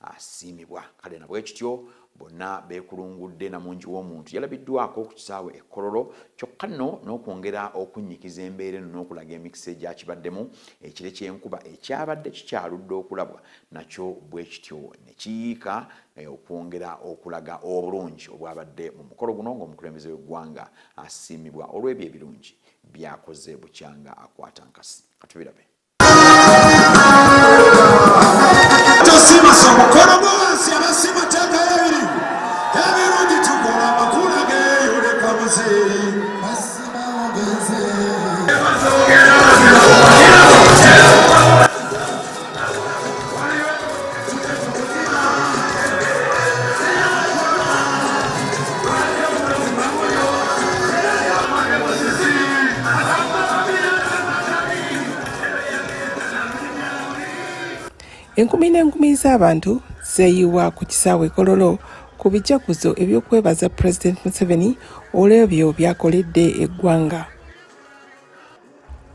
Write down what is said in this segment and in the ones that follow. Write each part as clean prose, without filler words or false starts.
asiimibwa. Kale na bwekityo bonna beekulungudde Namungi w'omuntu yalabiddwako ku kisaawe e Kololo kyokka nno n'okwongera okunnyikiza embeera eno n'okulaga emikisa egyakibaddemu ekire ky'enkuba ekyabadde kikyaludde okulabwa nakyo bwe kityo ne kiyiika okwongera okulaga obulungi obwabadde mu mukolo guno ng'omukulembeze w'eggwanga asiimibwa olw'ebyo ebirungi byakoze bukyanga akwata nkasi. Katubirabe. Enkumi n'enkumi z'abantu zeeyiwa ku kisaawe Kololo ku bijaguzo eby'okwebaza President Museveni olw'ebyo byakoledde eggwanga.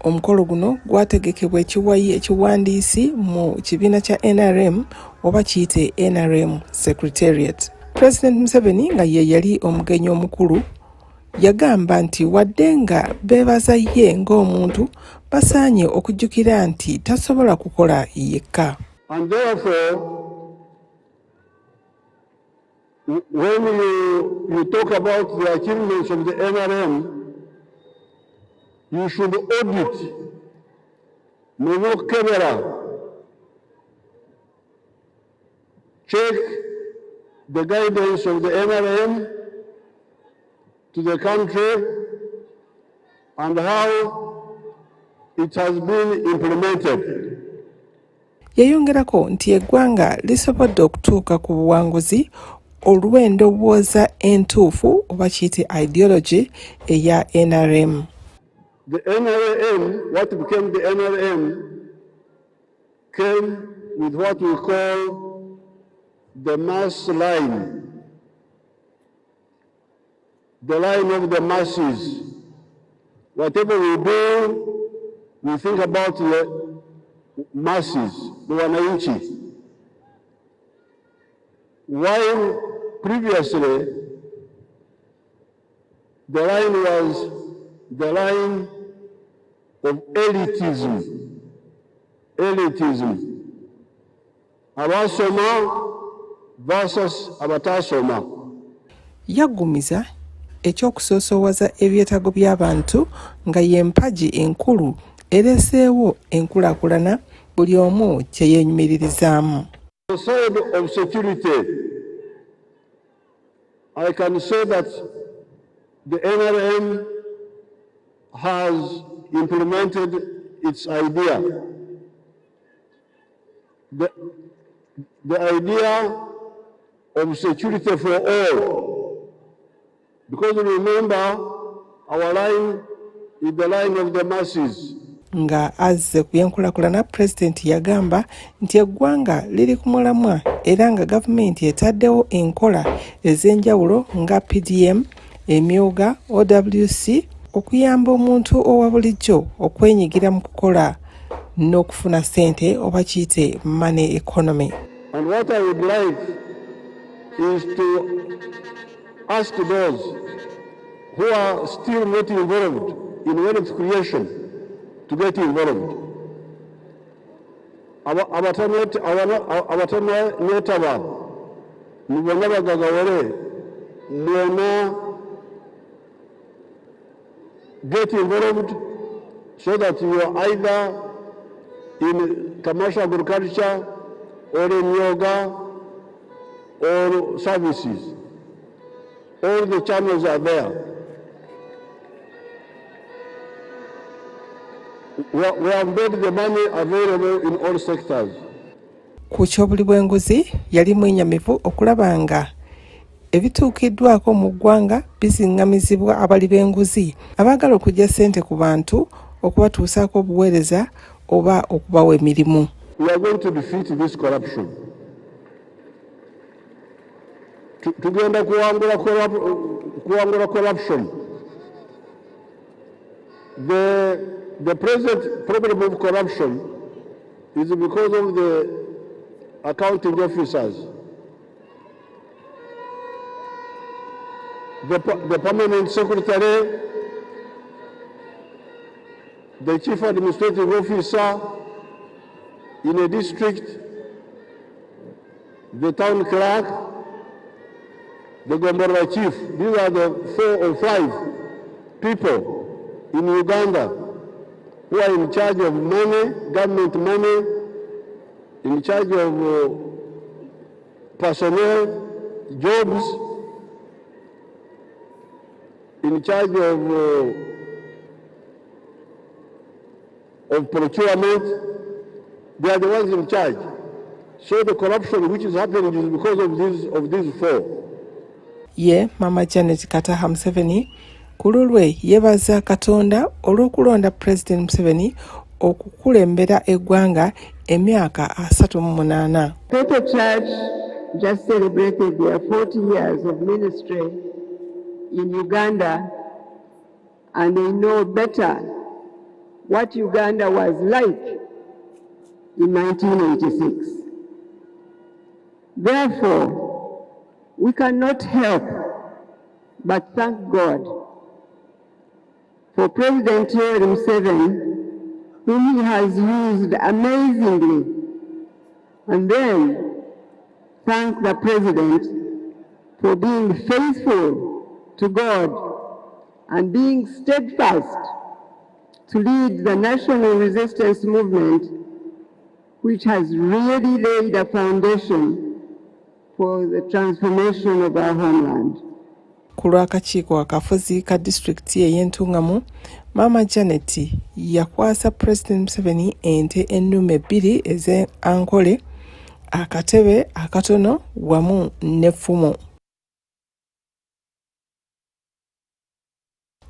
Omukolo guno gwategekebwa ekiwayi ekiwandiisi mu kibiina kya NRM oba kiyite NRM Secretariat. President Museveni nga ye yali omugenyi omukulu yagamba nti wadde nga beebaza ye ng'omuntu basaanye okujjukira nti tasobola kukola yekka. And therefore, when you talk about the achievements of the NRM, you should audit, check the guidance of the NRM to the country and how it has been implemented. Yayongerako nti eggwanga lisobodde okutuuka ku buwanguzi olw'endowooza entuufu oba kiyite ideology eya NRM. The NRM, what became the NRM, came with what we call the mass line, the line of the masses. Whatever we do, we think about the masses, the wananchi. While previously, the line was the line of elitism. Abasoma versus abatasoma. Yagumiza ekyokusoosowaza ebyetaago by'abantu nga y'empagi enkulu ereseewo enkulaakulana buli omu kye yeenyumiririzaamu. On the side of security, I can say that the NRM has implemented its idea. The idea of security for all. Because remember, our line is the line of the masses. Nga azze ku byenkulaakulana, Pulezidenti yagamba nti eggwanga liri ku mulamwa era nga gavumenti etaddewo enkola ez'enjawulo nga PDM, emyuga, OWC okuyamba omuntu owa bulijjo okwenyigira mu kukola n'okufuna ssente oba kiyite money economy. And what I would like is to ask those who are still not involved in wealth creation to get involved. Abatanetaba mubona bagagawole mwena get involved so that you are either in commercial agriculture or in yoga or services. All the channels are there. We have made the money available in all sectors. Ku kyobuli bw'enguzi yali mwenyamivu okulaba nga ebituukiddwako mu ggwanga bizingamizibwa abali b'enguzi abaagala okujja ssente ku bantu okubatuusaako obuweereza oba okubawa emirimu. We are going to defeat this corruption. Tugenda kuwangula corruption. The present problem of corruption is because of the accounting officers, the permanent secretary, the chief administrative officer in a district, the town clerk, the Gombora chief. These are the 4 or 5 people in Uganda who are in charge of money, government money, in charge of personnel, jobs, in charge of procurement. They are the ones in charge. So the corruption which is happening is because of these 4. Ye Mama Janet Kataha Museveni ku lulwe yeebaza Katonda olw'okulonda President Museveni okukulembera eggwanga emyaka 38. Peter Church just celebrated their 40 years of ministry in Uganda, and they know better what Uganda was like in 1986. Therefore, we cannot help but thank God for President Yoweri Museveni, whom he has used amazingly, and then thank the President for being faithful to God and being steadfast to lead the national resistance movement, which has really laid a foundation for the transformation of our homeland. Ku lw'akakiiko akafuzi ka disitulikiti ey'Entungamu, Mama Janet yakwasa President Museveni ente ennume 2 ez'Ankole, akatebe akatono wamu n'effumu.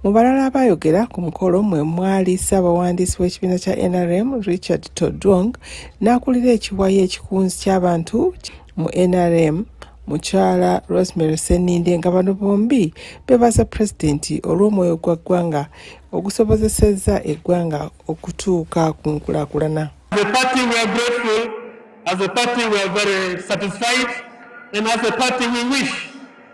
Mu balala abayogera ku mukolo mwe mwali Ssaabawandiisi w'ekibiina kya NRM Richard Todwong n'akulira ekiwayi ekikunzi ky'abantu mu NRM Mukyala Rosemary Seninde, nga bano bombi beebaza Pulezidenti olw'omwoyo gwa ggwanga ogusobozesezza eggwanga okutuuka ku nkulaakulana. As a party we are grateful, as a party we are very satisfied, and as a party we wish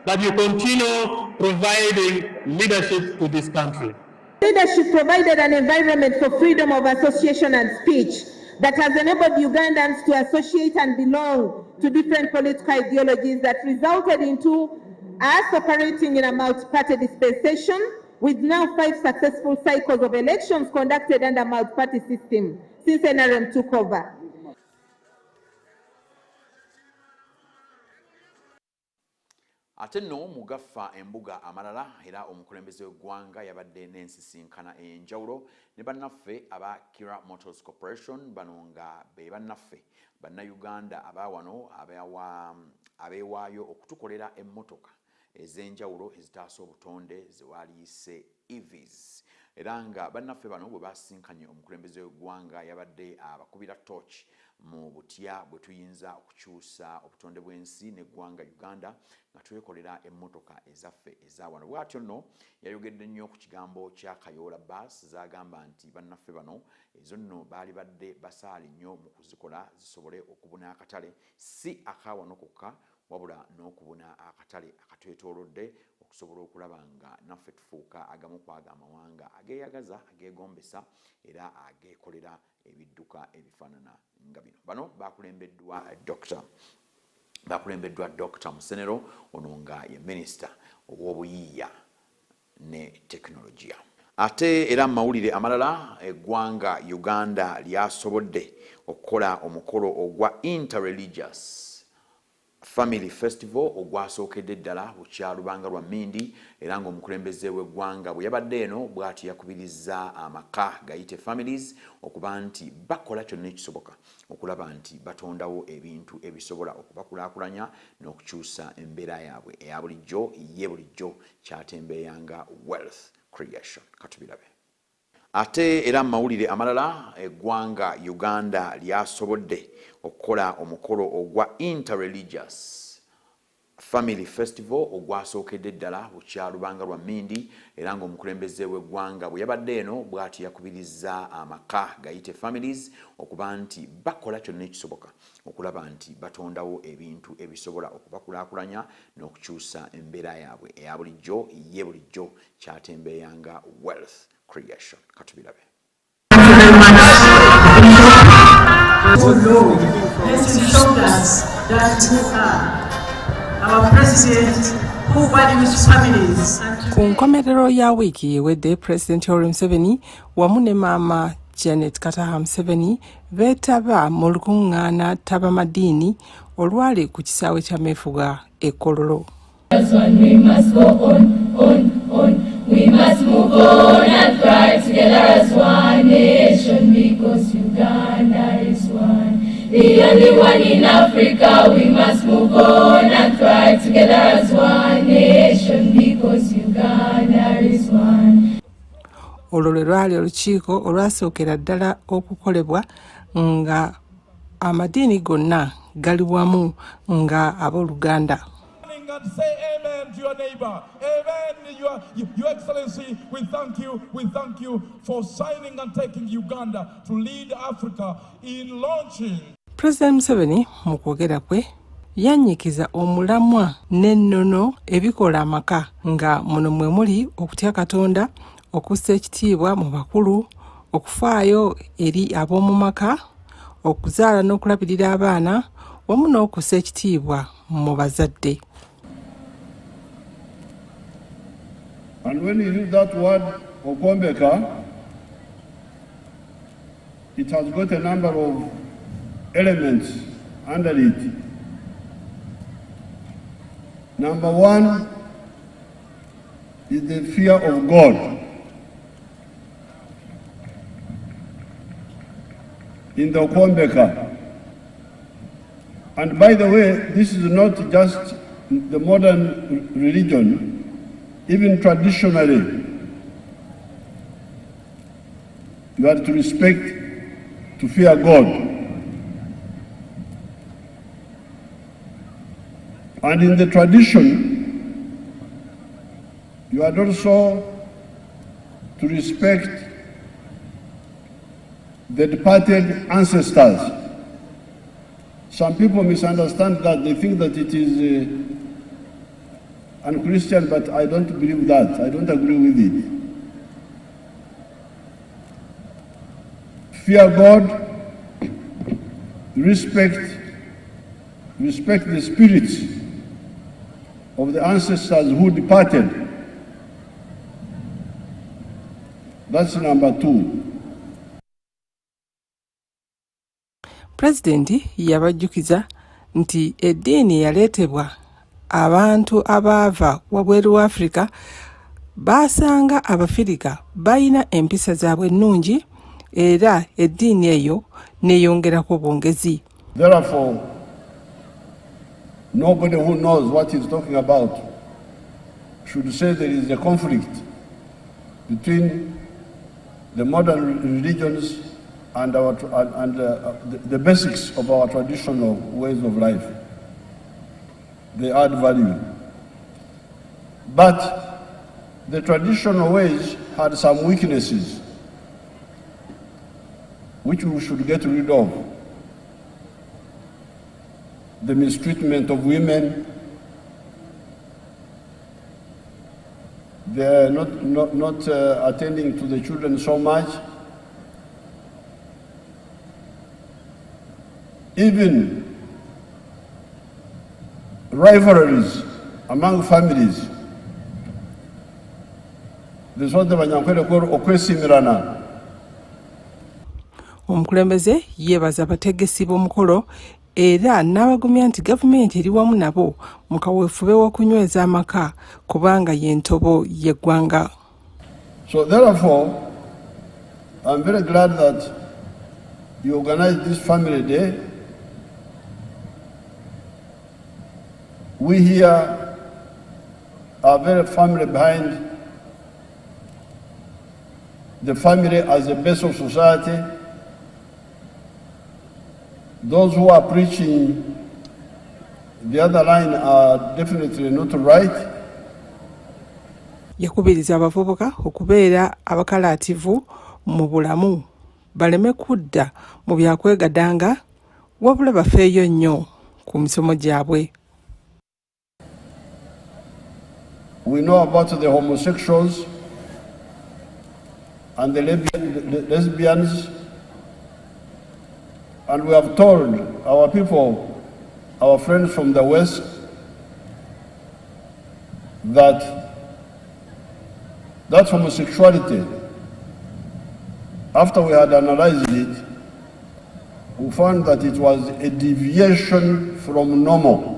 that you continue providing leadership to this country. Leadership provided an environment for freedom of association and speech that has enabled Ugandans to associate and belong to different political ideologies, that resulted into us operating in a multi-party dispensation with now 5 successful cycles of elections conducted under multi-party system since NRM took over. Ate nno mu Agafa Embuga amalala era omukulembeze w'eggwanga yabadde n'ensisinkana enjawulo ne bannaffe aba Kira Motors Corporation, bano nga be bannaffe bannayuganda abawano abeewaayo okutukolera emmotoka ez'enjawulo ezitaasa obutonde ze waliise EVs. Era nga bannaffe bano bwe basinkanye omukulembeze w'eggwanga yabadde abakubira torch mu butya bwe tuyinza okukyusa obutonde bw'ensi n'eggwanga Uganda nga twekolera emmotoka ezaffe ezawano. Bw'atyo nno yayogedde nnyo ku kigambo kya Kayoola Bus z'agamba nti bannaffe bano ezo nno baali badde basaali nnyo mu kuzikola zisobole okubuna akatale, si akawano kokka wabula n'okubuna akatale akatwetoolodde okusobola okulaba nga naffe tufuuka agamu ku ago amawanga ageeyagaza, ageegombesa era ageekolera ebidduka ebifaanana nga bino. Bano bakulembeddwa Dr. Musenero, ono nga ye minisita ow'obuyiiya ne tekinologiya. Ate era mawulire amalala, eggwanga Uganda lyasobodde okukola omukolo ogwa Interreligious Family Festival ogwasookedde ddala bukya Lubanga lwa Mindi, era ng'omukulembeze w'eggwanga bwe yabadde eno bw'ati yakubirizza amaka gayite families okuba nti bakola kyonna ekisoboka okulaba nti batondawo ebintu ebisobola okubakulaakulanya n'okukyusa embeera yaabwe eya bulijjo ye bulijjo kyatembeeyanga wealth creation. Katubirabe. Ate era mawulire amalala, eggwanga Uganda lyasobodde okukola omukolo ogwa Interreligious Family Festival ogwasookedde ddala bukyalubanga lwa Mindi era ng'omukulembeze w'eggwanga bwe yabadde eno bw'ati yakubirizza amaka gayite families okuba nti bakola kyonna ekisoboka okulaba nti batondawo ebintu ebisobola okubakulaakulanya n'okukyusa embeera yaabwe eya bulijjo ye bulijjo kyatembeeyanga wealth creation. Katubirabe. This showed us that we are our president who values families. Ku nkomerero ya wiiki ewedde President Yoweri Museveni wamu ne maama Janet Kataha Museveni beetaba mu lukuŋŋaana tabamadiini olwali ku kisaawe kya Meefuga e Kololo. We must go on. We must move on and thrive together as one nation because Uganda is one. The only one in Africa. We must move on and thrive together as one nation because Uganda is one. Olwo lwe lwali olukiiko olwasookera ddala okukolebwa nga amadiini gonna gali wamu nga abooluganda. And say amen to your neighbor. Amen, Your Excellency. We thank you for signing and taking Uganda to lead Africa in launching. President Museveni mu kwogera kwe yannyikiza omulamwa n'ennono ebikola amaka nga muno mwe muli okutya Katonda, okussa ekitiibwa mu bakulu, okufaayo eri ab'omu maka, okuzaala n'okulabirira abaana wamu n'okussa ekitiibwa mu bazadde. And when you use that word, Okombeka, it has got a number of elements under it. Number one is the fear of God. In the Okombeka. And by the way, this is not just the modern religion. Even traditionally, you have to respect, to fear God. And in the tradition, you are also to respect the departed ancestors. Some people misunderstand that. They think that it is un-Christian, but I don't believe that. I don't agree with it. Fear God, respect the spirits of the ancestors who departed. That's number two. President yabajjukiza nti eddiini yaleetebwa abantu abaava wabweru wa Afrika basanga Abafirika bayina empisa zaabwe ennungi era eddiini eyo neeyongerako bwongezi. Therefore, nobody who knows what he's talking about should say there is a conflict between the modern religions and the basics of our traditional ways of life. They add value. But the traditional ways had some weaknesses which we should get rid of. The mistreatment of women, they're not attending to the children so much. Even rivalries among families. Omukulembeze yeebaza abategesi b'omukolo era n'abagumya nti gavumenti eri wamu nabo mu kaweefube w'okunyweza amaka kubanga y'entobo y'eggwanga. So therefore, I'm very glad that you organized this family day. We here are very firmly behind the family as a base of society. Those who are preaching The other line are definitely not right. Yakubiriza abavubuka okubeera abakalaativu mu bulamu baleme kudda mu byakwegadanga wabula bafeeyo nnyo ku misomo gyabwe. We know about the homosexuals and the lesbians, and we have told our people, our friends from the West, that homosexuality, after we had analyzed it, we found that it was a deviation from normal.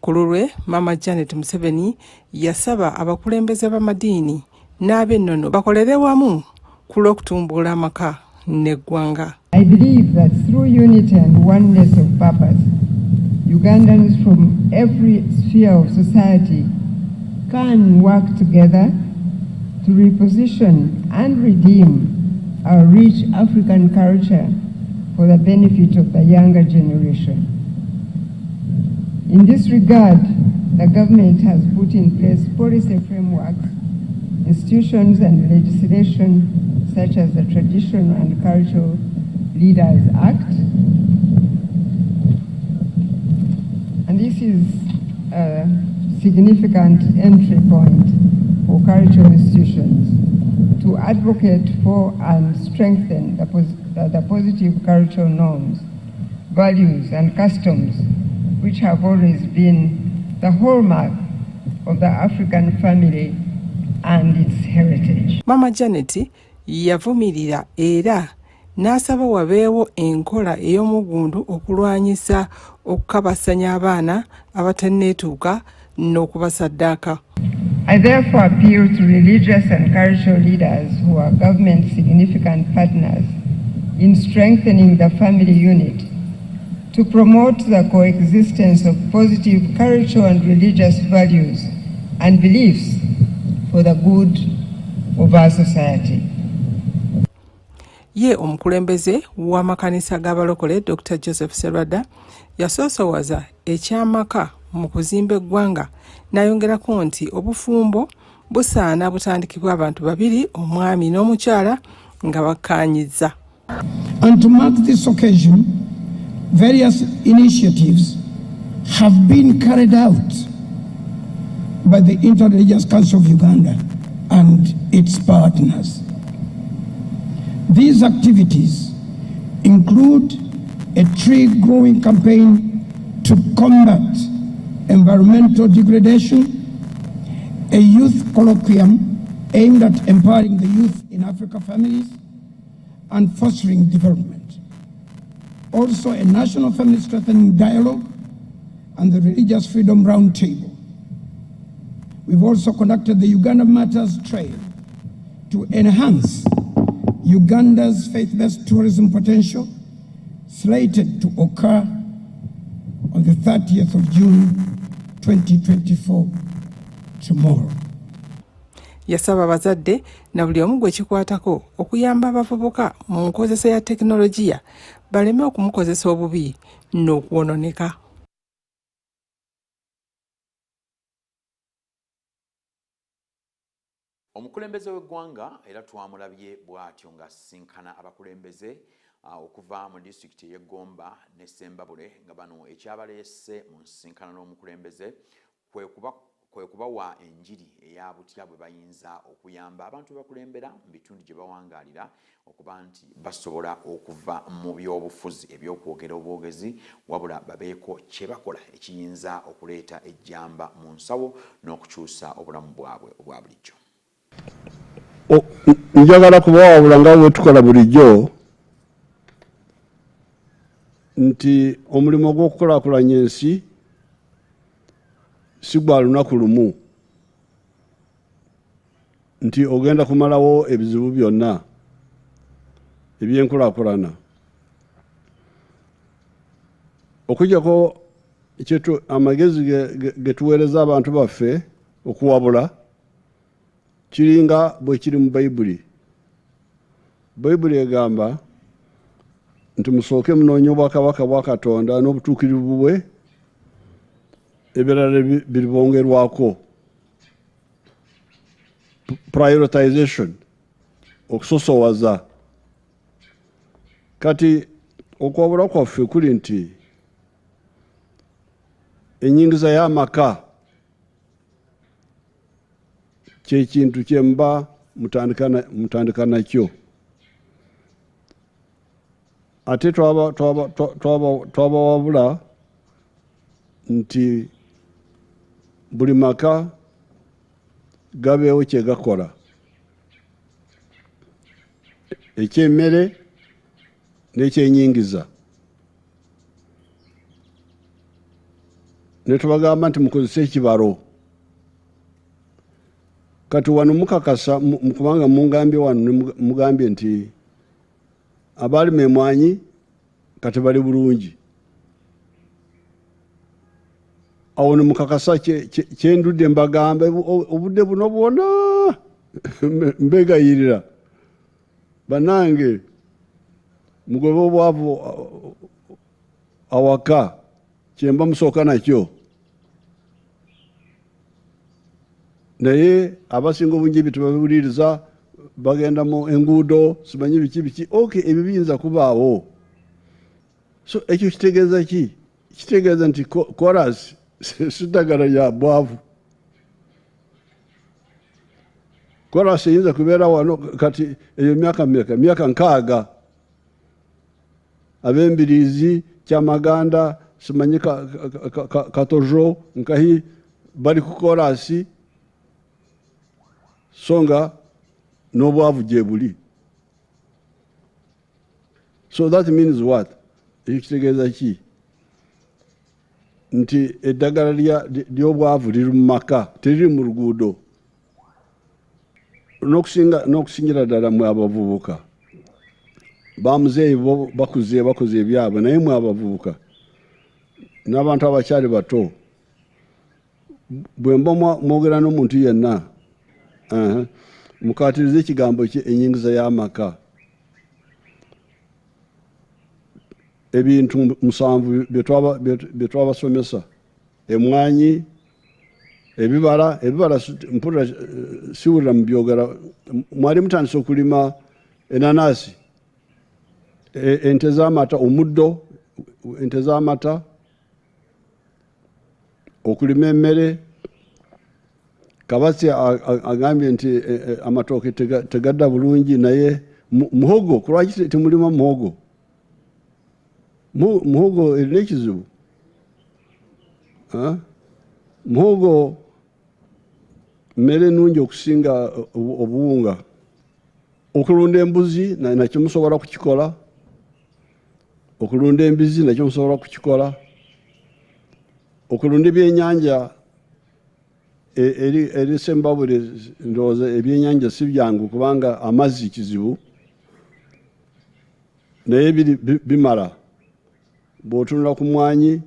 Kululwe Mama Janet Museveni yasaba abakulembeze b'amadiini n'ab'ennono bakolere wamu ku lw'okutumbula amaka n'eggwanga. I believe that through unity and oneness of purpose, Ugandans from every sphere of society can work together to reposition and redeem our rich African culture for the benefit of the younger generation. In this regard, the government has put in place policy frameworks, institutions and legislation such as the Traditional and Cultural Leaders Act. And this is a significant entry point for cultural institutions to advocate for and strengthen the positive cultural norms, values and customs which have always been the hallmark of the African family and its heritage. Mama Janet yavumirira era n'asaba wabeewo enkola ey'omugundu okulwanyisa okukabasanya abaana abatanneetuuka n'okubasaddaaka. I therefore appeal to religious and cultural leaders who are government significant partners in strengthening the family unit to promote the coexistence of positive cultural and religious values and beliefs for the good of our society. Ye omukulembeze w'amakanisa g'abalokole Dr. Joseph Serwada yasoosowaza ekyamaka mu kuzimba eggwanga n'ayongerako nti obufumbo busaana butandikibwa abantu babiri, omwami n'omukyala, nga bakkaanyizza. And to mark this occasion, various initiatives have been carried out by the Interreligious Council of Uganda and its partners. These activities include a tree growing campaign to combat environmental degradation, a youth colloquium aimed at empowering the youth in Africa families and fostering development. Also a national family strengthening dialogue and the Religious Freedom Roundtable. We've also conducted the Uganda Matters Trail to enhance Uganda's faith-based tourism potential, slated to occur on the 30th of June 2024, tomorrow. Yasaba abazadde na buli omu gwe kikwatako okuyamba abavubuka mu nkozesa ya tekinologiya baleme okumukozesa obubi n'okwononeka. Omukulembeze w'eggwanga era twamulabye bw'atyo ng'asisinkana abakulembeze okuva mu disitulikiti y'e Gomba ne Sembabule nga bano ekyabaleese mu nsisinkana n'omukulembeze kwe kubawa enjiri eya butya bwe bayinza okuyamba abantu bakulembera mu bitundu gye bawangaalira okuba nti basobola okuva mu byobufuzi ebyokwogera obwogezi wabula babeeko kye bakola ekiyinza okuleeta ejjamba mu nsawo n'okukyusa obulamu bwabwe obwa bulijjo. Njagala kubawabula nga bwe tukola bulijjo nti omulimu gw'okukulaakulanya ensi si gwa lunaku lumu, nti ogenda kumalawo ebizibu byonna ebyenkulaakulana. Okujjako amagezi ge tuweereza abantu baffe okuwabula kiringa bwe kiri mu Bayibuli. Bayibuli egamba nti musooke munoonye obwakabaka bwa Katonda n'obutuukirivu bwe, ebirala biribongerwako. Prioritization, okusosowaza. Kati okwabula kwaffe kuli nti enyingiza y'amaka kyekintu kyemba mutandika nakyo. Ate twabawabula nti buli maka gabeewo kye gakola. Ekyemmere n'ekyenyingiza. Ne tubagamba nti mukozese ekibalo. Kati wano mukakasa kubanga mungambye wano mugambye nti abali memwanyi kati bali bulungi. Awo ne mukakasa kyendudde mbagamba obudde buno bwonna mbegayirira. Banange mugobe obwavu awaka kyemba musooka nakyo. Naye abasinga obungi bitubawuliriza bagenda mu enguudo simanyi biki. Okay, ebyo biyinza kubaawo. So ekyo kitegeeza ki? Kitegeeza nti chorus sidagala ya bwavu. Chorus eyinza kubeera wano kati eyo myaka 6. Ab'Embiriizi, Kyamaganda, simanyi Katojo, Nkahi bali ku chorus songa n'obwavu gye buli. So that means what? Ekitegeeza ki? Nti eddagala ly'obwavu liri mu maka, teriri mu luguudo. N'okusingira ddala mwe abavubuka. Bamuzeeyi bakoze ebyabwe naye mwe abavubuka. N'abantu abakyali bato. Bwe mba mwogera n'omuntu yenna. Mukatirize ekigambo enyingiza y'amaka. Ebintu 7 bye twabasomesa. Emwanyi, ebibala mpulira siwulira mu byogera. Mwali mutandise okulima enanasi, ente z'amata, omuddo, ente z'amata, okulima emmere. Kabasi agambye nti amatooke tegadda bulungi naye muhogo, kulwaki temulima muhogo? Muhogo erina ekizibu. Muhogo mmere nnungi okusinga obuwunga. Okulunda embuzi nakyo musobola kukikola. Okulunda embizi nakyo musobola kukikola. Okulunda ebyennyanja eri Sembabule ndowooza ebyennyanja si byangu kubanga amazzi kizibu. Naye bimala. Bw'otunula ku mwanyi,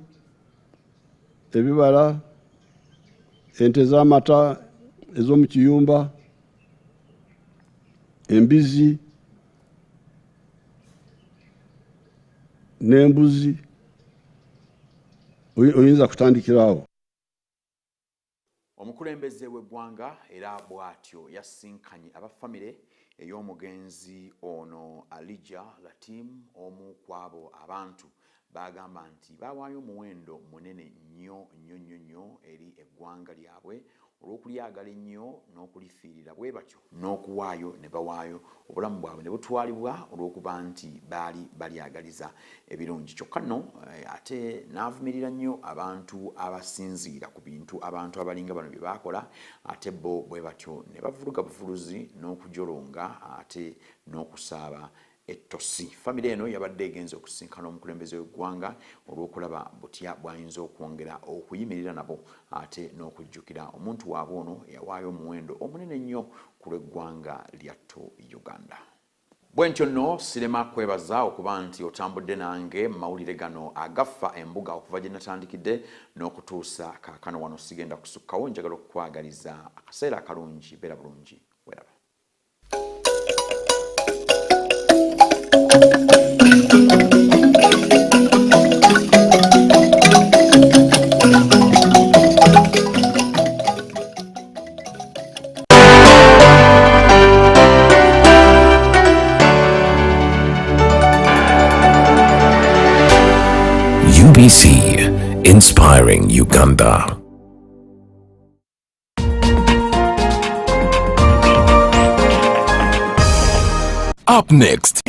ebibala, ente z'amata ez'omu kiyumba, embizi, n'embuzi, oyinza kutandikirawo. Omukulembeze w'eggwanga era bw'atyo yasinkanye abafamire ey'omugenzi ono Alija Latim, omu kwabo abantu bagamba nti bawaayo omuwendo munene nnyo eri eggwanga lyabwe olw'okulyagala ennyo n'okulifiirira bwe batyo n'okuwaayo ne bawaayo obulamu bwabwe ne butwalibwa olw'okuba nti baali balyagaliza ebirungi. Kyokka nno ate n'avumirira nnyo abantu abasinziira ku bintu abantu abalinga bano bye baakola, ate bo bwe batyo ne bavuluga buvuruzi n'okujolonga ate n'okusaaba ettosi. Famire eno yabadde egenze okusinkana omukulembeze w'eggwanga olw'okulaba butya bw'ayinza okwongera okuyimirira nabo ate n'okujjukira omuntu waabwe ono yawaayo omuwendo omunene nnyo ku lw'eggwanga lyattu Uganda. Bwe ntyo nno sirema kwebaza okuba nti otambudde nange mu mawulire gano agafa embuga okuva gye natandikidde n'okutuusa kaakano wano sigenda kusukkawo. Njagala okukwagaliza akaseera akalungi. Beera bulungi. Weraba. Uganda. Up next.